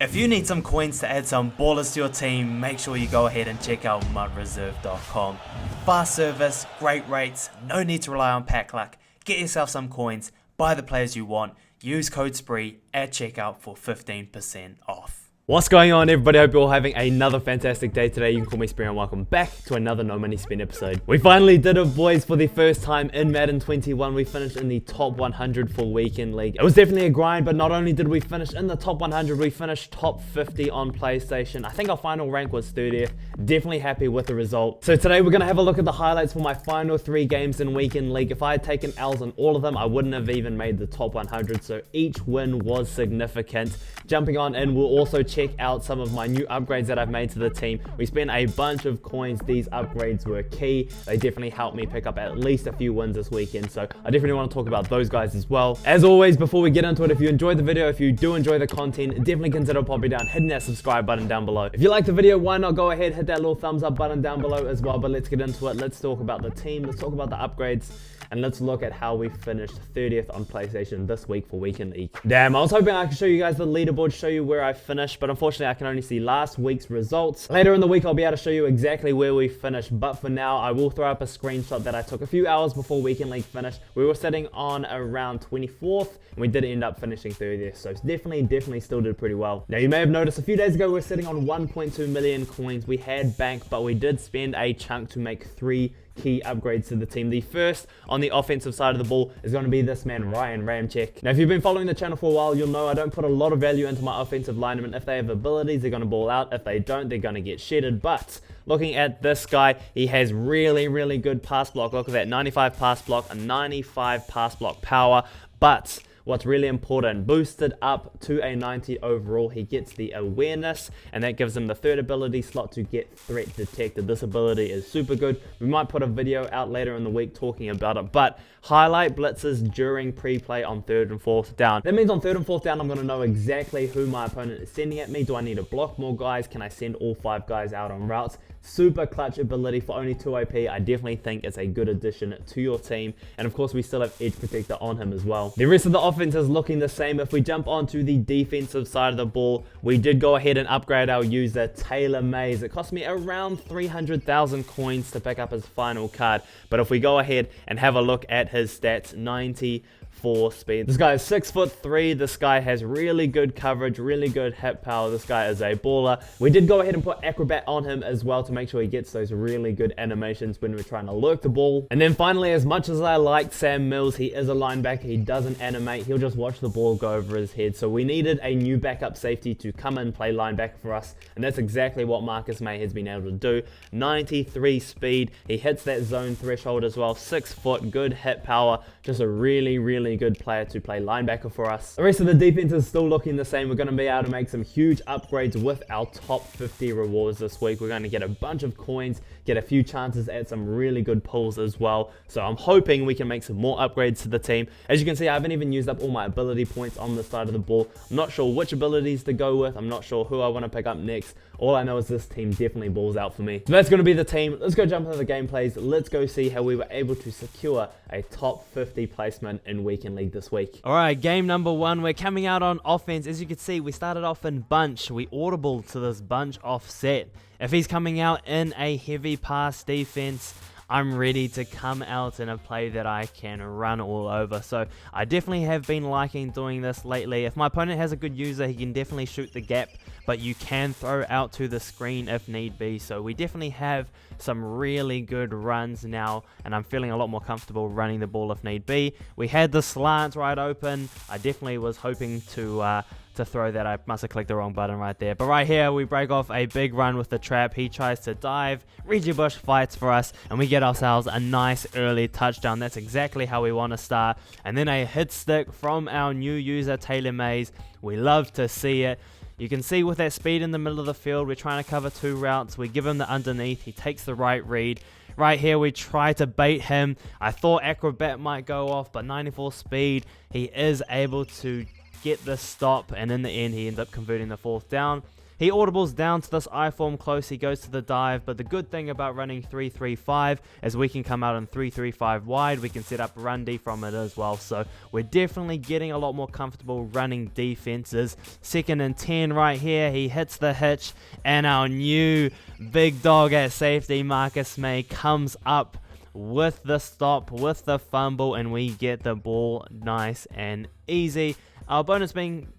If you need some coins to add some ballers to your team, make sure you go ahead and check out mudreserve.com. Fast service, great rates, no need to rely on pack luck. Get yourself some coins, buy the players you want, use code SPREE at checkout for 15% off. What's going on, everybody? Hope you're all having another fantastic day today. You can call me Spree and welcome back to another No Money Spin episode. We finally did it, boys, for the first time in Madden 21. We finished in the top 100 for Weekend League. It was definitely a grind, but not only did we finish in the top 100, we finished top 50 on PlayStation. I think our final rank was 30th. Definitely happy with the result. So today we're going to have a look at the highlights for my final 3 games in Weekend League. If I had taken L's on all of them, I wouldn't have even made the top 100, so each win was significant. Jumping on in, we'll also check out some of my new upgrades that I've made to the team. We spent a bunch of coins. These upgrades were key. They definitely helped me pick up at least a few wins this weekend, so I definitely want to talk about those guys as well. As always, before we get into it, if you enjoyed the video, if you do enjoy the content, definitely consider popping down, hitting that subscribe button down below. If you like the video, why not go ahead, hit that little thumbs up button down below as well. But let's get into it. Let's talk about the team. Let's talk about the upgrades. And let's look at how we finished 30th on PlayStation this week for Weekend League. Damn, I was hoping I could show you guys the leaderboard, show you where I finished, but unfortunately I can only see last week's results. Later in the week I'll be able to show you exactly where we finished, but for now I will throw up a screenshot that I took a few hours before Weekend League finished. We were sitting on around 24th, and we did end up finishing 30th, so definitely still did pretty well. Now you may have noticed a few days ago we were sitting on 1.2 million coins. We had bank, but we did spend a chunk to make 3 key upgrades to the team. The first on the offensive side of the ball is going to be this man, Ryan Ramczyk. Now, if you've been following the channel for a while, you'll know I don't put a lot of value into my offensive linemen. If they have abilities, they're going to ball out. If they don't, they're going to get shedded. But looking at this guy, he has really good pass block. Look at that, 95 pass block, a 95 pass block power. But what's really important, boosted up to a 90 overall, he gets the awareness, and that gives him the third ability slot to get threat detected. This ability is super good. We might put a video out later in the week talking about it, but highlight blitzes during pre-play on 3rd and 4th down. That means on 3rd and 4th down, I'm going to know exactly who my opponent is sending at me. Do I need to block more guys? Can I send all 5 guys out on routes? Super clutch ability for only 2 AP. I definitely think it's a good addition to your team. And of course, we still have edge protector on him as well. The rest of the offense is looking the same. If we jump onto the defensive side of the ball, we did go ahead and upgrade our user, Taylor Mays. It cost me around 300,000 coins to pick up his final card. But if we go ahead and have a look at his stats, 94 speed. This guy is 6'3". This guy has really good coverage, really good hit power. This guy is a baller. We did go ahead and put acrobat on him as well to make sure he gets those really good animations when we're trying to lurk the ball. And then finally, as much as I like Sam Mills, he is a linebacker. He doesn't animate. He'll just watch the ball go over his head. So we needed a new backup safety to come and play linebacker for us. And that's exactly what Marcus May has been able to do. 93 speed. He hits that zone threshold as well. 6 foot, good hit power. Just a really good player to play linebacker for us. The rest of the defense is still looking the same. We're going to be able to make some huge upgrades with our top 50 rewards this week. We're going to get a bunch of coins, get a few chances at some really good pulls as well. So I'm hoping we can make some more upgrades to the team. As you can see, I haven't even used up all my ability points on this side of the ball. I'm not sure which abilities to go with. I'm not sure who I want to pick up next. All I know is this team definitely balls out for me. So that's going to be the team. Let's go jump into the gameplays. Let's go see how we were able to secure a top 50 placement in Weekend League this week. All right, game number 1. We're coming out on offense. As you can see, we started off in bunch. We audible to this bunch offset. If he's coming out in a heavy pass defense, I'm ready to come out in a play that I can run all over. So I definitely have been liking doing this lately. If my opponent has a good user, he can definitely shoot the gap, but you can throw out to the screen if need be. So we definitely have some really good runs now, and I'm feeling a lot more comfortable running the ball if need be. We had the slant right open. I definitely was hoping to throw that. I must have clicked the wrong button right there. But right here, we break off a big run with the trap. He tries to dive. Reggie Bush fights for us, and we get ourselves a nice early touchdown. That's exactly how we want to start. And then a hit stick from our new user, Taylor Mays. We love to see it. You can see with that speed in the middle of the field, we're trying to cover 2 routes. We give him the underneath. He takes the right read. Right here, we try to bait him. I thought acrobat might go off, but 94 speed, he is able to get the stop, and in the end, he ends up converting the 4th down. He audibles down to this I-form close. He goes to the dive, but the good thing about running 3-3-5 is we can come out in 3-3-5 wide. We can set up run D from it as well. So we're definitely getting a lot more comfortable running defenses. 2nd and 10 right here. He hits the hitch, and our new big dog at safety, Marcus May, comes up with the stop, with the fumble, and we get the ball nice and easy. Our opponent's being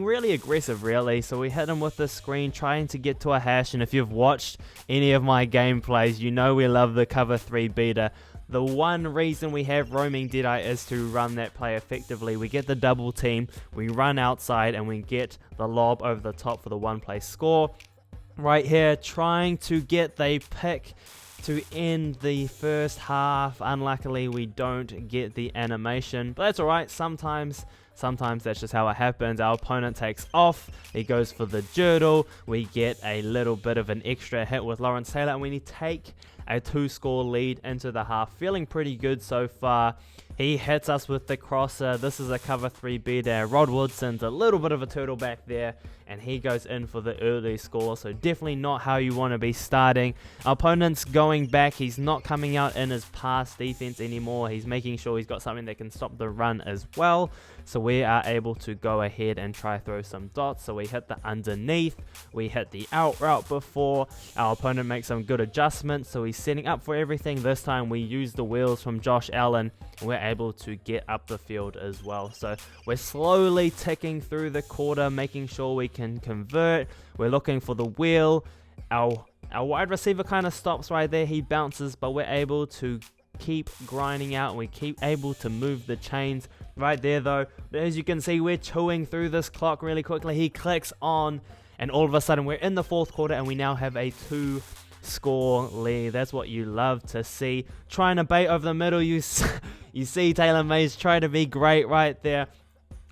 really aggressive, really, so we hit him with the screen, trying to get to a hash. And if you've watched any of my gameplays, you know we love the cover 3 beater. The one reason we have roaming Deadeye is to run that play effectively. We get the double team, we run outside, and we get the lob over the top for the 1-play score. Right here, trying to get the pick to end the first half. Unluckily, we don't get the animation, but that's alright. Sometimes that's just how it happens. Our opponent takes off, he goes for the Jurdle, we get a little bit of an extra hit with Lawrence Taylor, and we take a 2-score lead into the half. Feeling pretty good so far. He hits us with the crosser. This is a cover 3 beater. Rod Woodson's a little bit of a turtle back there, and he goes in for the early score. So definitely not how you want to be starting. Our opponent's going back. He's not coming out in his pass defense anymore. He's making sure he's got something that can stop the run as well. So we are able to go ahead and try throw some dots. So we hit the underneath. We hit the out route before. Our opponent makes some good adjustments. So he's setting up for everything. This time we use the wheels from Josh Allen. We're able to get up the field as well. So we're slowly ticking through the quarter, making sure we can convert. We're looking for the wheel. Our wide receiver kind of stops right there. He bounces, but we're able to keep grinding out. We keep able to move the chains right there though. But as you can see, we're chewing through this clock really quickly. He clicks on, and all of a sudden we're in the 4th quarter, and we now have a 2-score lead. That's what you love to see. Trying to bait over the middle. You see Taylor Mays try to be great right there.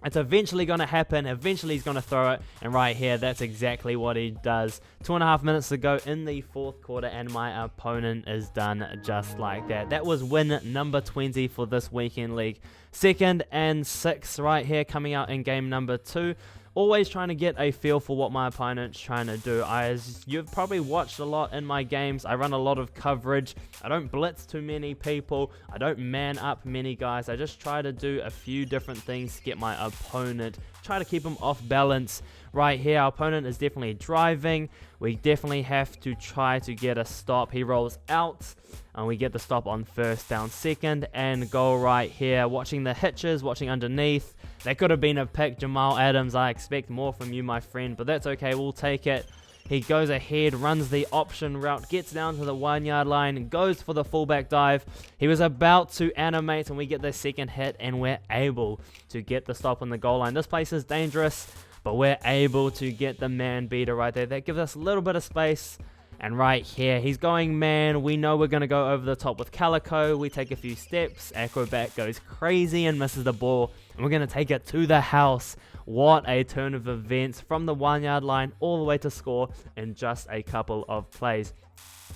It's eventually going to happen. Eventually he's going to throw it. And right here, that's exactly what he does. 2.5 minutes to go in the 4th quarter, and my opponent is done just like that. That was win number 20 for this weekend league. 2nd and 6 right here, coming out in game number 2. Always trying to get a feel for what my opponent's trying to do. As you've probably watched a lot in my games, I run a lot of coverage. I don't blitz too many people. I don't man up many guys. I just try to do a few different things to get my opponent, try to keep him off balance. Right here, our opponent is definitely driving. We definitely have to try to get a stop. He rolls out, and we get the stop on 1st down. 2nd and goal right here. Watching the hitches, watching underneath. That could have been a pick. Jamal Adams, I expect more from you, my friend, but that's okay. We'll take it. He goes ahead, runs the option route, gets down to the 1-yard line, and goes for the fullback dive. He was about to animate, and we get the 2nd hit, and we're able to get the stop on the goal line. This place is dangerous, but we're able to get the man beater right there. That gives us a little bit of space. And right here, he's going man. We know we're going to go over the top with Calico. We take a few steps. Acrobat goes crazy and misses the ball. And we're going to take it to the house. What a turn of events from the 1-yard line all the way to score in just a couple of plays.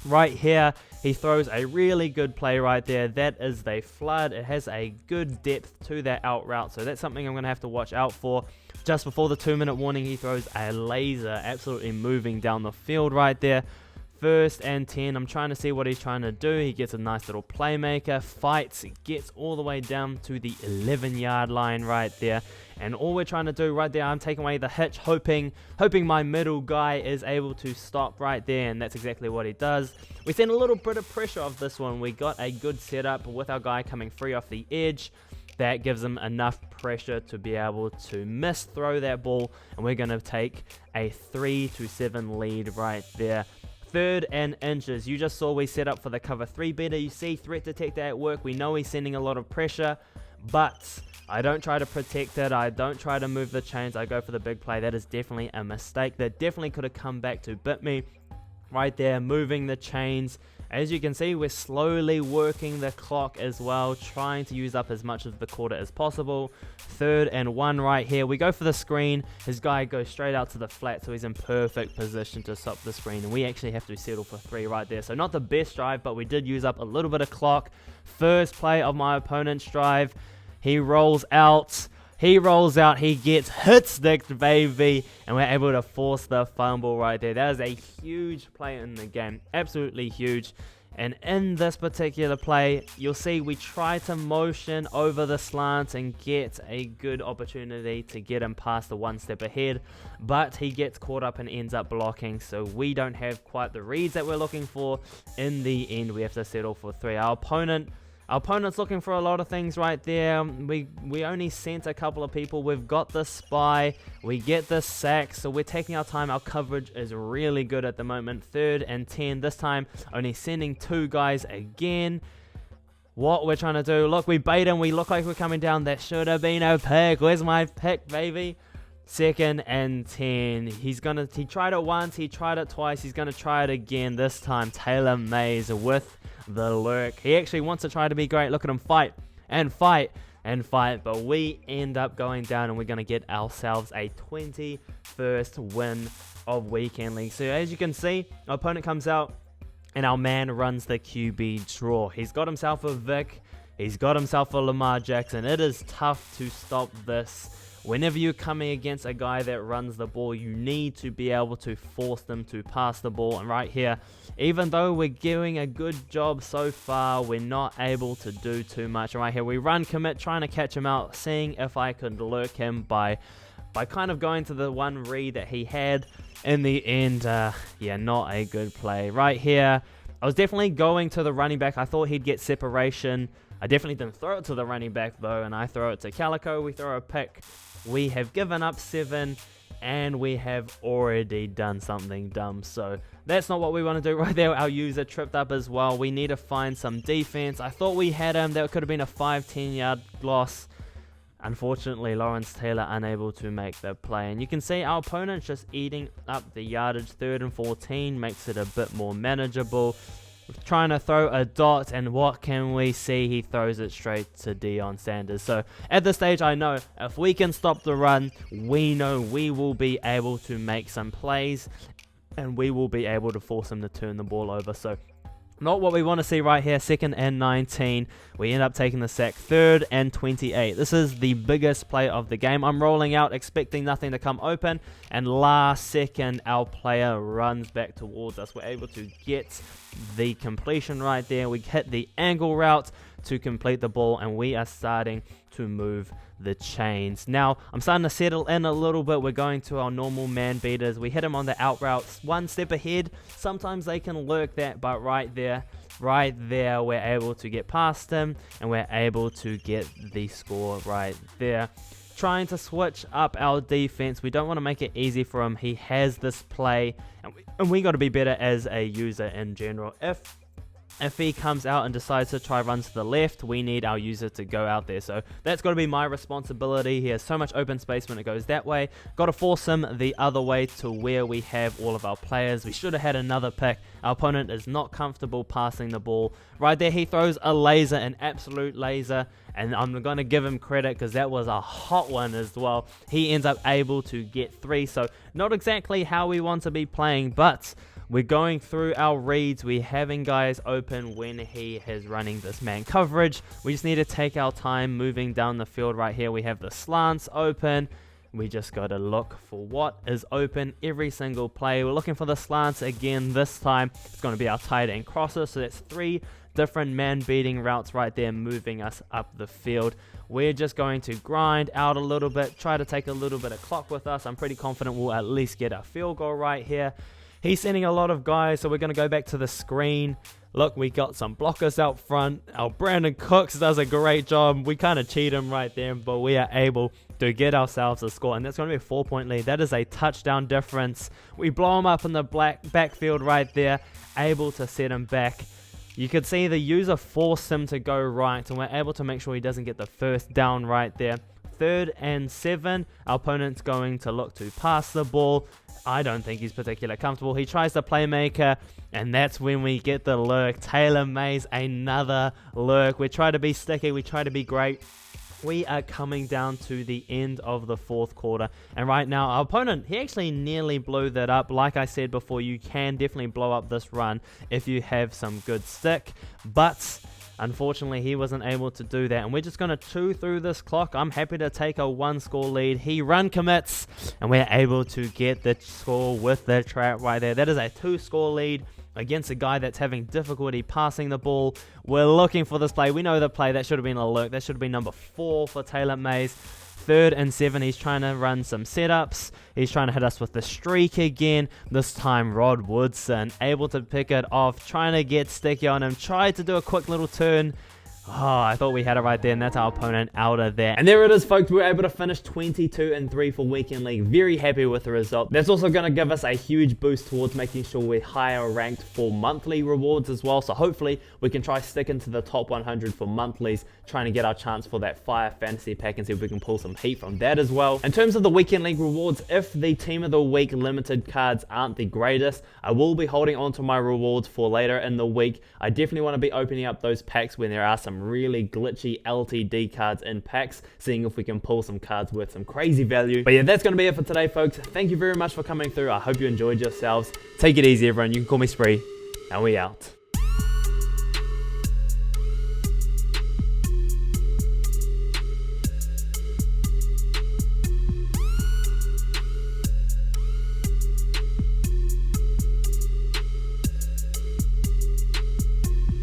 Right here, he throws a really good play right there. That is the flood. It has a good depth to that out route. So that's something I'm going to have to watch out for. Just before the 2-minute warning, he throws a laser, absolutely moving down the field right there. 1st and 10. I'm trying to see what he's trying to do. He gets a nice little playmaker, fights, gets all the way down to the 11-yard line right there. And all we're trying to do right there, I'm taking away the hitch, hoping my middle guy is able to stop right there, and that's exactly what he does. We send a little bit of pressure off this one. We got a good setup with our guy coming free off the edge. That gives him enough pressure to be able to miss throw that ball, and we're going to take a 3-7 lead right there. 3rd and inches. You just saw we set up for the cover 3 beater. You see threat detector at work. We know he's sending a lot of pressure, but I don't try to protect it. I don't try to move the chains. I go for the big play. That is definitely a mistake. That definitely could have come back to bit me. Right there, moving the chains. As you can see, we're slowly working the clock as well, trying to use up as much of the quarter as possible. 3rd and 1 right here. We go for the screen. His guy goes straight out to the flat, so he's in perfect position to stop the screen. And we actually have to settle for 3 right there. So not the best drive, but we did use up a little bit of clock. First play of my opponent's drive. He rolls out. He rolls out, he gets hit-sticked, baby, and we're able to force the fumble right there. That is a huge play in the game, absolutely huge. And in this particular play, you'll see we try to motion over the slant and get a good opportunity to get him past the one step ahead, but he gets caught up and ends up blocking, so we don't have quite the reads that we're looking for. In the end, we have to settle for 3. Our opponent's looking for a lot of things right there. We only sent a couple of people. We've got the spy. We get the sack, so we're taking our time. Our coverage is really good at the moment. 3rd and 10. This time, only sending 2 guys again. What we're trying to do, look, we bait him. We look like we're coming down. That should have been a pick. Where's my pick, baby? 2nd and 10. He tried it once. He tried it twice. He's going to try it again. This time, Taylor Mays with the lurk. He actually wants to try to be great. Look at him fight and fight and fight, but we end up going down, and we're going to get ourselves a 21st win of Weekend League. So as you can see, our opponent comes out and our man runs the QB draw. He's got himself a Vick. He's got himself a Lamar Jackson. It is tough to stop this. Whenever you're coming against a guy that runs the ball, you need to be able to force them to pass the ball. And right here, even though we're doing a good job so far, we're not able to do too much. Right here, we run commit, trying to catch him out, seeing if I could lurk him by kind of going to the one read that he had. In the end, yeah, not a good play. Right here, I was definitely going to the running back. I thought he'd get separation. I definitely didn't throw it to the running back, though, and I throw it to Calico. We throw a pick. We have given up 7, and we have already done something dumb. So that's not what we want to do right there. Our user tripped up as well. We need to find some defense. I thought we had him. That could have been a 5-10 yard loss. Unfortunately, Lawrence Taylor unable to make the play. And you can see our opponent's just eating up the yardage. 3rd and 14 makes it a bit more manageable. Trying to throw a dot, and what can we see? He throws it straight to Deion Sanders. So at this stage, I know if we can stop the run, we know we will be able to make some plays, and we will be able to force him to turn the ball over. So not what we want to see right here. 2nd and 19. We end up taking the sack. 3rd and 28. This is the biggest play of the game. I'm rolling out, expecting nothing to come open. And last second, our player runs back towards us. We're able to get the completion right there. We hit the angle route to complete the ball, and we are starting to move the chains. Now, I'm starting to settle in a little bit. We're going to our normal man beaters. We hit him on the out routes, 1 step ahead. Sometimes they can lurk that, but right there, we're able to get past him, and we're able to get the score right there. Trying to switch up our defense. We don't want to make it easy for him. He has this play, and we got to be better as a user in general. If he comes out and decides to try run to the left, we need our user to go out there. So that's got to be my responsibility. He has so much open space when it goes that way. Got to force him the other way to where we have all of our players. We should have had another pick. Our opponent is not comfortable passing the ball. Right there, he throws a laser, an absolute laser. And I'm going to give him credit because that was a hot one as well. He ends up able to get 3. So not exactly how we want to be playing, but we're going through our reads. We're having guys open when he is running this man coverage. We just need to take our time moving down the field. Right here, we have the slants open. We just got to look for what is open every single play. We're looking for the slants again. This time, it's going to be our tight end crosser. So that's 3 different man-beating routes right there moving us up the field. We're just going to grind out a little bit, try to take a little bit of clock with us. I'm pretty confident we'll at least get a field goal right here. He's sending a lot of guys, so we're going to go back to the screen. Look, we got some blockers out front. Our Brandon Cooks does a great job. We kind of cheat him right there, but we are able to get ourselves a score, and that's going to be a 4-point lead. That is a touchdown difference. We blow him up in the backfield right there, able to set him back. You could see the user forced him to go right, and we're able to make sure he doesn't get the first down right there. 3rd and 7, our opponent's going to look to pass the ball. I don't think he's particularly comfortable. He tries the playmaker, and that's when we get the lurk. Taylor Mays, another lurk. We try to be sticky. We try to be great. We are coming down to the end of the 4th quarter, and right now our opponent, he actually nearly blew that up. Like I said before, you can definitely blow up this run if you have some good stick, but Unfortunately, he wasn't able to do that, and we're just going to chew through this clock. I'm happy to take a 1-score lead. He run commits, and we're able to get the score with the trap right there. That is a 2-score lead against a guy that's having difficulty passing the ball. We're looking for this play. We know the play. That should have been a look. That should have been number 4 for Taylor Mays. 3rd and 7. He's trying to run some setups. He's trying to hit us with the streak again. This time, Rod Woodson able to pick it off, trying to get sticky on him. Tried to do a quick little turn. Oh, I thought we had it right there, and that's our opponent out of there. And there it is, folks. We were able to finish 22-3 for Weekend League. Very happy with the result. That's also going to give us a huge boost towards making sure we're higher ranked for monthly rewards as well. So hopefully we can try stick into the top 100 for monthlies, trying to get our chance for that Fire Fantasy pack and see if we can pull some heat from that as well. In terms of the Weekend League rewards, if the Team of the Week limited cards aren't the greatest, I will be holding on to my rewards for later in the week. I definitely want to be opening up those packs when there are some really glitchy LTD cards in packs, seeing if we can pull some cards worth some crazy value. But yeah, that's going to be it for today, folks. Thank you very much for coming through. I hope you enjoyed yourselves. Take it easy, everyone. You can call me Spree, and we out.